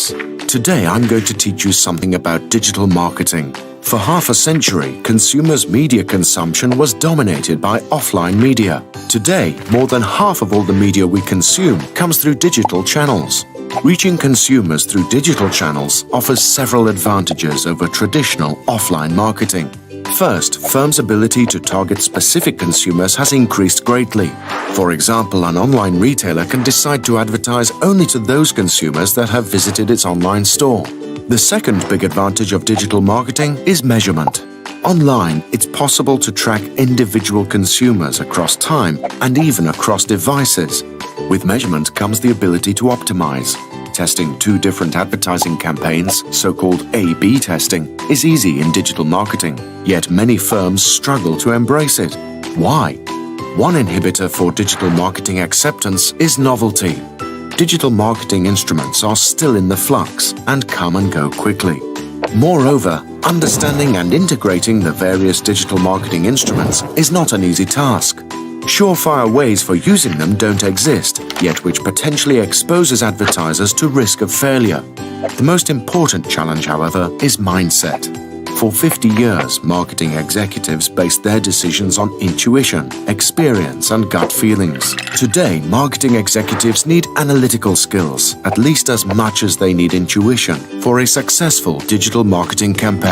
Yes, today I'm going to teach you something about digital marketing. For half a century, consumers' media consumption was dominated by offline media. Today, more than half of all the media we consume comes through digital channels. Reaching consumers through digital channels offers several advantages over traditional offline marketing. First, firms' ability to target specific consumers has increased greatly. For example, an online retailer can decide to advertise only to those consumers that have visited its online store. The second big advantage of digital marketing is measurement. Online, it's possible to track individual consumers across time and even across devices. With measurement comes the ability to optimize. Testing two different advertising campaigns, so-called A/B testing, is easy in digital marketing, yet many firms struggle to embrace it. Why? One inhibitor for digital marketing acceptance is novelty. Digital marketing instruments are still in the flux and come and go quickly. Moreover, understanding and integrating the various digital marketing instruments is not an easy task. Surefire ways for using them don't exist, yet which potentially exposes advertisers to risk of failure. The most important challenge, however, is mindset. For 50 years, marketing executives based their decisions on intuition, experience, and gut feelings. Today, marketing executives need analytical skills, at least as much as they need intuition, for a successful digital marketing campaign.